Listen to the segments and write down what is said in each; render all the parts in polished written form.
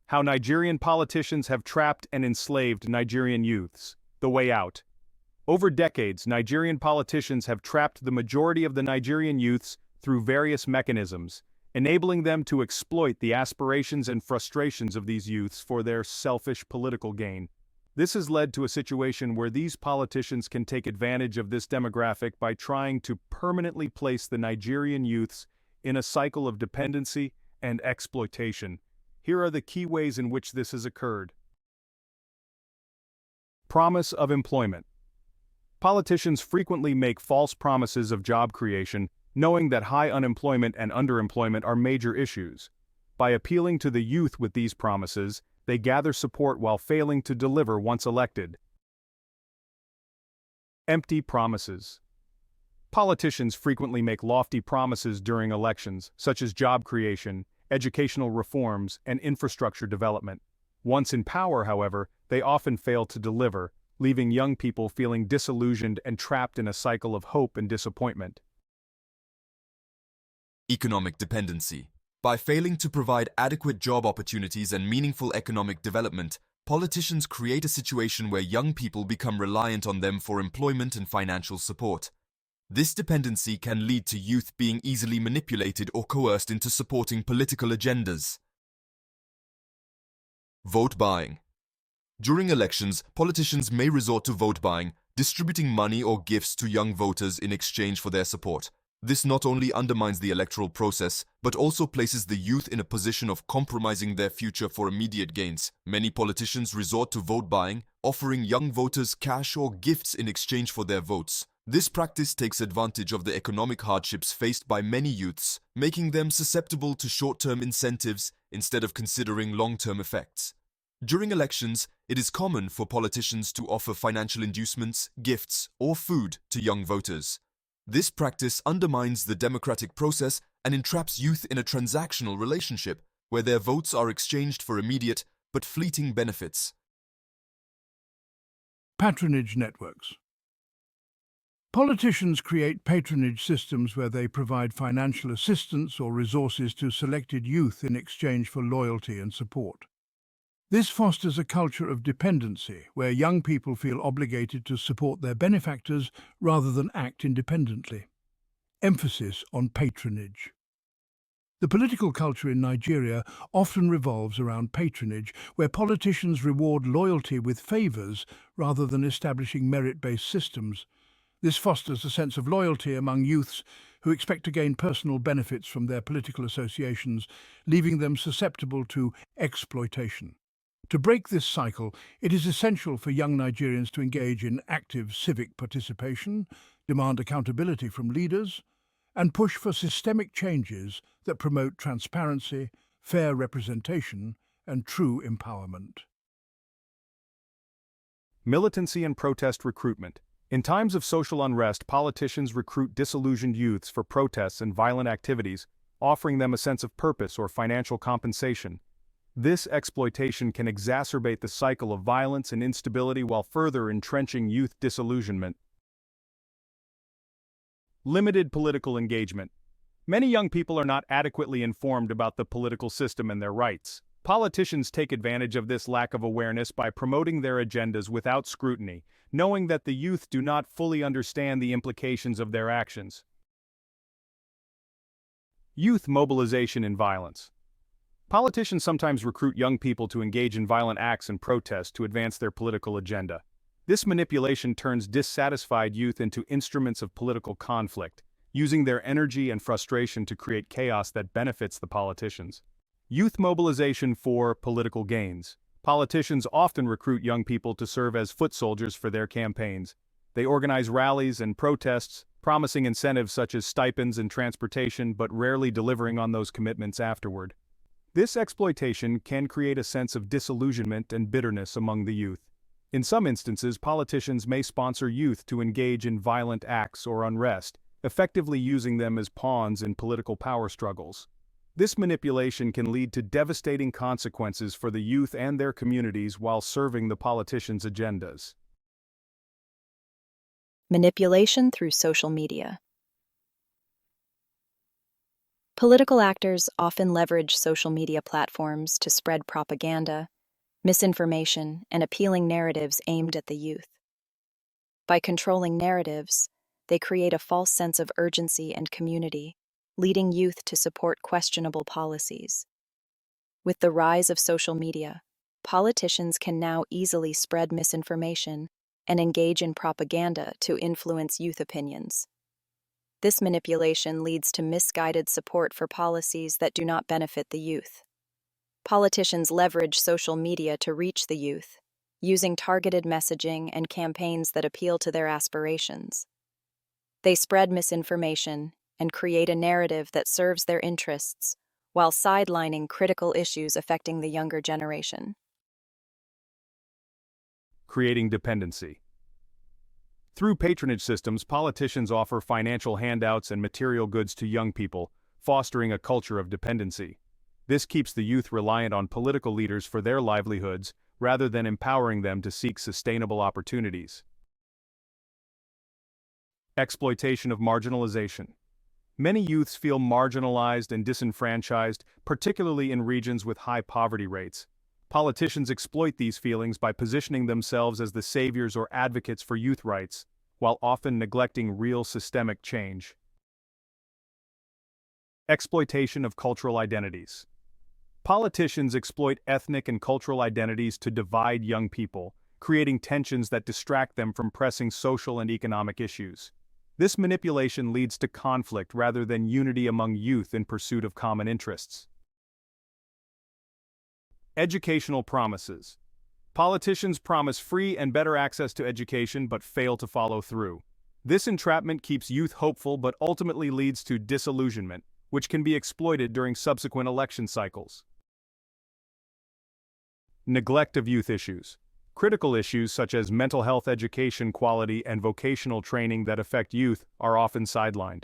How Nigerian politicians have trapped and enslaved Nigerian youths. The way out. Over decades, Nigerian politicians have trapped the majority of the Nigerian youths through various mechanisms, enabling them to exploit the aspirations and frustrations of these youths for their selfish political gain. This has led to a situation where these politicians can take advantage of this demographic by trying to permanently place the Nigerian youths in a cycle of dependency and exploitation. Here are the key ways in which this has occurred. Promise of employment. Politicians frequently make false promises of job creation, knowing that high unemployment and underemployment are major issues. By appealing to the youth with these promises, they gather support while failing to deliver once elected. Empty promises. Politicians frequently make lofty promises during elections, such as job creation, educational reforms, and infrastructure development. Once in power, however, they often fail to deliver, leaving young people feeling disillusioned and trapped in a cycle of hope and disappointment. Economic dependency. By failing to provide adequate job opportunities and meaningful economic development, politicians create a situation where young people become reliant on them for employment and financial support. This dependency can lead to youth being easily manipulated or coerced into supporting political agendas. Vote buying. During elections, politicians may resort to vote buying, distributing money or gifts to young voters in exchange for their support. This not only undermines the electoral process, but also places the youth in a position of compromising their future for immediate gains. Many politicians resort to vote buying, offering young voters cash or gifts in exchange for their votes. This practice takes advantage of the economic hardships faced by many youths, making them susceptible to short-term incentives instead of considering long-term effects. During elections, it is common for politicians to offer financial inducements, gifts, or food to young voters. This practice undermines the democratic process and entraps youth in a transactional relationship where their votes are exchanged for immediate but fleeting benefits. Patronage networks. Politicians create patronage systems where they provide financial assistance or resources to selected youth in exchange for loyalty and support. This fosters a culture of dependency where young people feel obligated to support their benefactors rather than act independently. Emphasis on patronage. The political culture in Nigeria often revolves around patronage, where politicians reward loyalty with favours rather than establishing merit-based systems. This fosters a sense of loyalty among youths who expect to gain personal benefits from their political associations, leaving them susceptible to exploitation. To break this cycle, it is essential for young Nigerians to engage in active civic participation, demand accountability from leaders, and push for systemic changes that promote transparency, fair representation, and true empowerment. Militancy and protest recruitment. In times of social unrest, politicians recruit disillusioned youths for protests and violent activities, offering them a sense of purpose or financial compensation. This exploitation can exacerbate the cycle of violence and instability while further entrenching youth disillusionment. Limited political engagement. Many young people are not adequately informed about the political system and their rights. Politicians take advantage of this lack of awareness by promoting their agendas without scrutiny, knowing that the youth do not fully understand the implications of their actions. Youth mobilization in violence. Politicians sometimes recruit young people to engage in violent acts and protests to advance their political agenda. This manipulation turns dissatisfied youth into instruments of political conflict, using their energy and frustration to create chaos that benefits the politicians. Youth mobilization for political gains. Politicians often recruit young people to serve as foot soldiers for their campaigns. They organize rallies and protests, promising incentives such as stipends and transportation, but rarely delivering on those commitments afterward. This exploitation can create a sense of disillusionment and bitterness among the youth. In some instances, politicians may sponsor youth to engage in violent acts or unrest, effectively using them as pawns in political power struggles. This manipulation can lead to devastating consequences for the youth and their communities while serving the politicians' agendas. Manipulation through social media. Political actors often leverage social media platforms to spread propaganda, misinformation, and appealing narratives aimed at the youth. By controlling narratives, they create a false sense of urgency and community, leading youth to support questionable policies. With the rise of social media, politicians can now easily spread misinformation and engage in propaganda to influence youth opinions. This manipulation leads to misguided support for policies that do not benefit the youth. Politicians leverage social media to reach the youth, using targeted messaging and campaigns that appeal to their aspirations. They spread misinformation and create a narrative that serves their interests, while sidelining critical issues affecting the younger generation. Creating dependency. Through patronage systems, politicians offer financial handouts and material goods to young people, fostering a culture of dependency. This keeps the youth reliant on political leaders for their livelihoods, rather than empowering them to seek sustainable opportunities. Exploitation of marginalization. Many youths feel marginalized and disenfranchised, particularly in regions with high poverty rates. Politicians exploit these feelings by positioning themselves as the saviors or advocates for youth rights, while often neglecting real systemic change. Exploitation of cultural identities. Politicians exploit ethnic and cultural identities to divide young people, creating tensions that distract them from pressing social and economic issues. This manipulation leads to conflict rather than unity among youth in pursuit of common interests. Educational promises. Politicians promise free and better access to education but fail to follow through. This entrapment keeps youth hopeful but ultimately leads to disillusionment, which can be exploited during subsequent election cycles. Neglect of youth issues. Critical issues such as mental health education quality and vocational training that affect youth are often sidelined.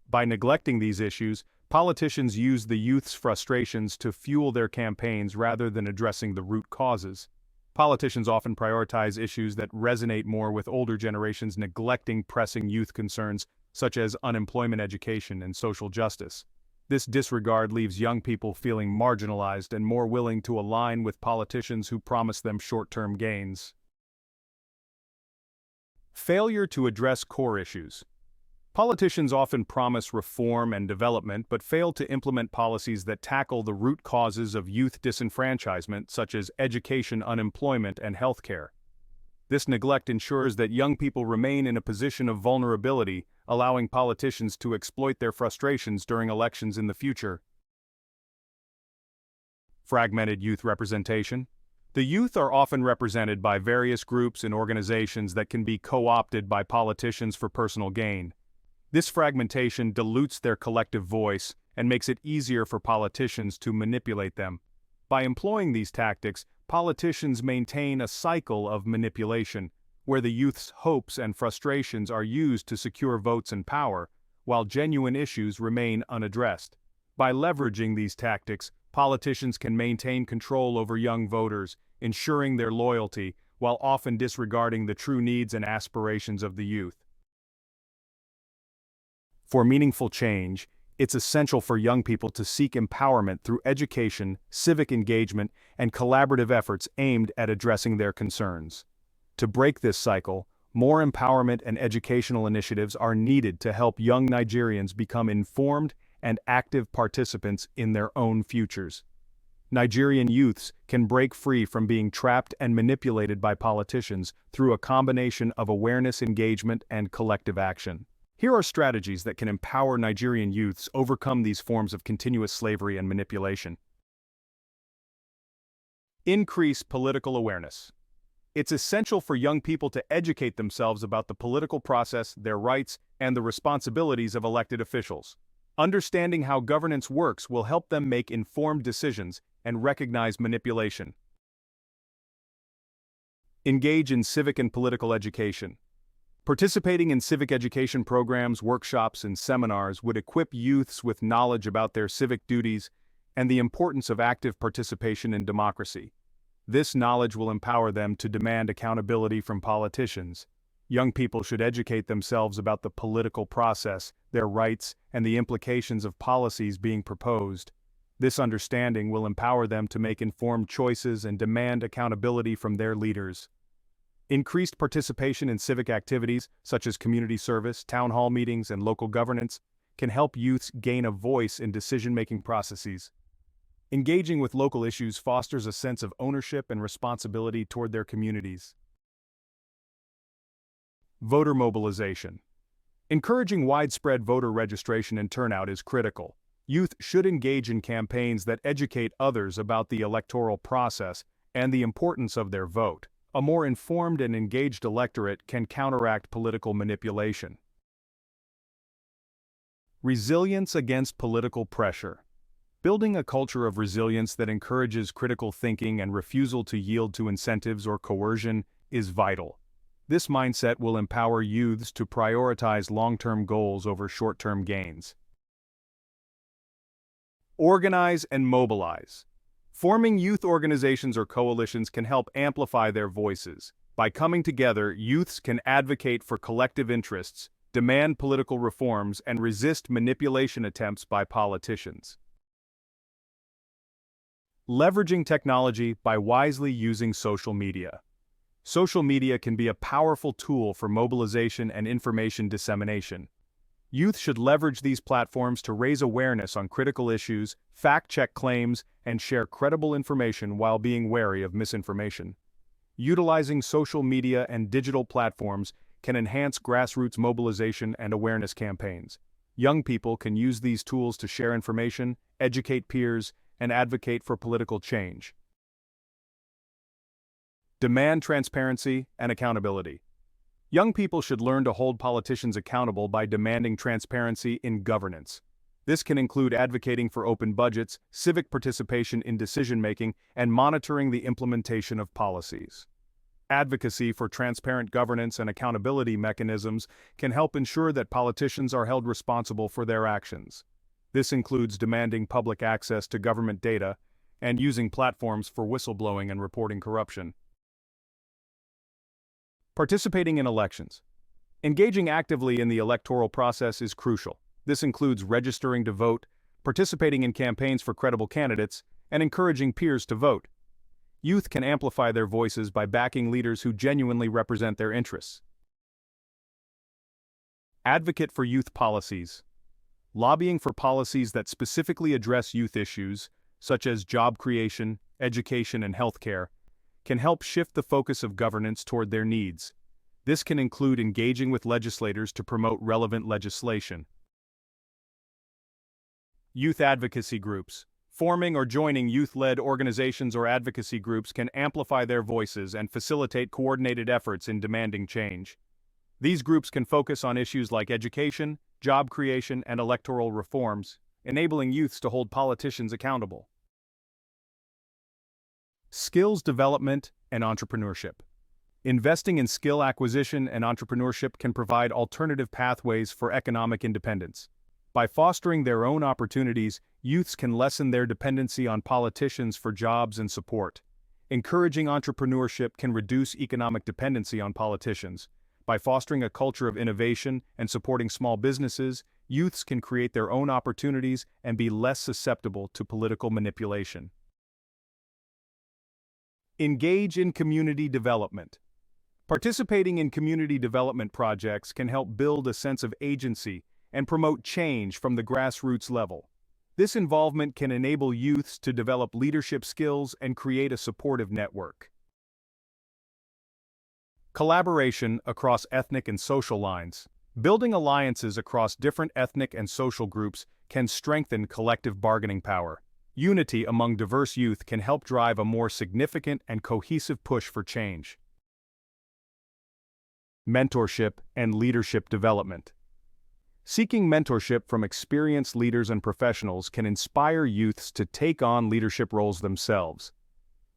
By neglecting these issues, politicians use the youth's frustrations to fuel their campaigns rather than addressing the root causes. Politicians often prioritize issues that resonate more with older generations, neglecting pressing youth concerns such as unemployment, education, and social justice. This disregard leaves young people feeling marginalized and more willing to align with politicians who promise them short-term gains. Failure to address core issues. Politicians often promise reform and development but fail to implement policies that tackle the root causes of youth disenfranchisement, such as education, unemployment, and healthcare. This neglect ensures that young people remain in a position of vulnerability, allowing politicians to exploit their frustrations during elections in the future. Fragmented youth representation. The youth are often represented by various groups and organizations that can be co-opted by politicians for personal gain. This fragmentation dilutes their collective voice and makes it easier for politicians to manipulate them. By employing these tactics, politicians maintain a cycle of manipulation, where the youth's hopes and frustrations are used to secure votes and power, while genuine issues remain unaddressed. By leveraging these tactics, politicians can maintain control over young voters, ensuring their loyalty, while often disregarding the true needs and aspirations of the youth. For meaningful change, it's essential for young people to seek empowerment through education, civic engagement, and collaborative efforts aimed at addressing their concerns. To break this cycle, more empowerment and educational initiatives are needed to help young Nigerians become informed and active participants in their own futures. Nigerian youths can break free from being trapped and manipulated by politicians through a combination of awareness, engagement, and collective action. Here are strategies that can empower Nigerian youths overcome these forms of continuous slavery and manipulation. Increase political awareness. It's essential for young people to educate themselves about the political process, their rights, and the responsibilities of elected officials. Understanding how governance works will help them make informed decisions and recognize manipulation. Engage in civic and political education. Participating in civic education programs, workshops, and seminars would equip youths with knowledge about their civic duties and the importance of active participation in democracy. This knowledge will empower them to demand accountability from politicians. Young people should educate themselves about the political process, their rights, and the implications of policies being proposed. This understanding will empower them to make informed choices and demand accountability from their leaders. Increased participation in civic activities, such as community service, town hall meetings, and local governance, can help youths gain a voice in decision-making processes. Engaging with local issues fosters a sense of ownership and responsibility toward their communities. Voter mobilization. Encouraging widespread voter registration and turnout is critical. Youth should engage in campaigns that educate others about the electoral process and the importance of their vote. A more informed and engaged electorate can counteract political manipulation. Resilience against political pressure. Building a culture of resilience that encourages critical thinking and refusal to yield to incentives or coercion is vital. This mindset will empower youths to prioritize long-term goals over short-term gains. Organize and mobilize. Forming youth organizations or coalitions can help amplify their voices. By coming together, youths can advocate for collective interests, demand political reforms, and resist manipulation attempts by politicians. Leveraging technology by wisely using social media. Social media can be a powerful tool for mobilization and information dissemination. Youth should leverage these platforms to raise awareness on critical issues, fact-check claims, and share credible information while being wary of misinformation. Utilizing social media and digital platforms can enhance grassroots mobilization and awareness campaigns. Young people can use these tools to share information, educate peers, and advocate for political change. Demand transparency and accountability. Young people should learn to hold politicians accountable by demanding transparency in governance. This can include advocating for open budgets, civic participation in decision-making, and monitoring the implementation of policies. Advocacy for transparent governance and accountability mechanisms can help ensure that politicians are held responsible for their actions. This includes demanding public access to government data and using platforms for whistleblowing and reporting corruption. Participating in elections. Engaging actively in the electoral process is crucial. This includes registering to vote, participating in campaigns for credible candidates, and encouraging peers to vote. Youth can amplify their voices by backing leaders who genuinely represent their interests. Advocate for youth policies. Lobbying for policies that specifically address youth issues, such as job creation, education, and healthcare, can help shift the focus of governance toward their needs. This can include engaging with legislators to promote relevant legislation. Youth advocacy groups. Forming or joining youth-led organizations or advocacy groups can amplify their voices and facilitate coordinated efforts in demanding change. These groups can focus on issues like education, job creation, and electoral reforms, enabling youths to hold politicians accountable. Skills development and entrepreneurship. Investing in skill acquisition and entrepreneurship can provide alternative pathways for economic independence. By fostering their own opportunities, youths can lessen their dependency on politicians for jobs and support. Encouraging entrepreneurship can reduce economic dependency on politicians. By fostering a culture of innovation and supporting small businesses, youths can create their own opportunities and be less susceptible to political manipulation. Engage in community development. Participating in community development projects can help build a sense of agency and promote change from the grassroots level. This involvement can enable youths to develop leadership skills and create a supportive network. Collaboration across ethnic and social lines. Building alliances across different ethnic and social groups can strengthen collective bargaining power. Unity among diverse youth can help drive a more significant and cohesive push for change. Mentorship and leadership development. Seeking mentorship from experienced leaders and professionals can inspire youths to take on leadership roles themselves.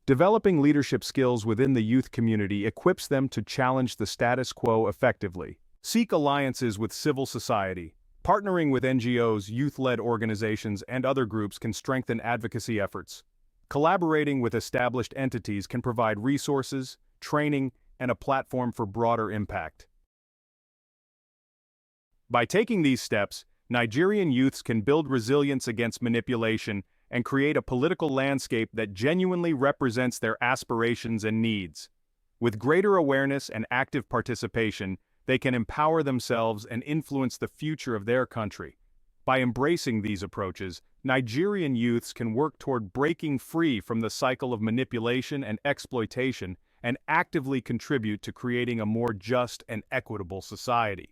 Developing leadership skills within the youth community equips them to challenge the status quo effectively. Seek alliances with civil society. Partnering with NGOs, youth-led organizations, and other groups can strengthen advocacy efforts. Collaborating with established entities can provide resources, training, and a platform for broader impact. By taking these steps, Nigerian youths can build resilience against manipulation and create a political landscape that genuinely represents their aspirations and needs. With greater awareness and active participation, they can empower themselves and influence the future of their country. By embracing these approaches, Nigerian youths can work toward breaking free from the cycle of manipulation and exploitation and actively contribute to creating a more just and equitable society.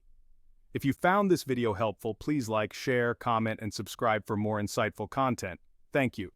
If you found this video helpful, please like, share, comment, and subscribe for more insightful content. Thank you.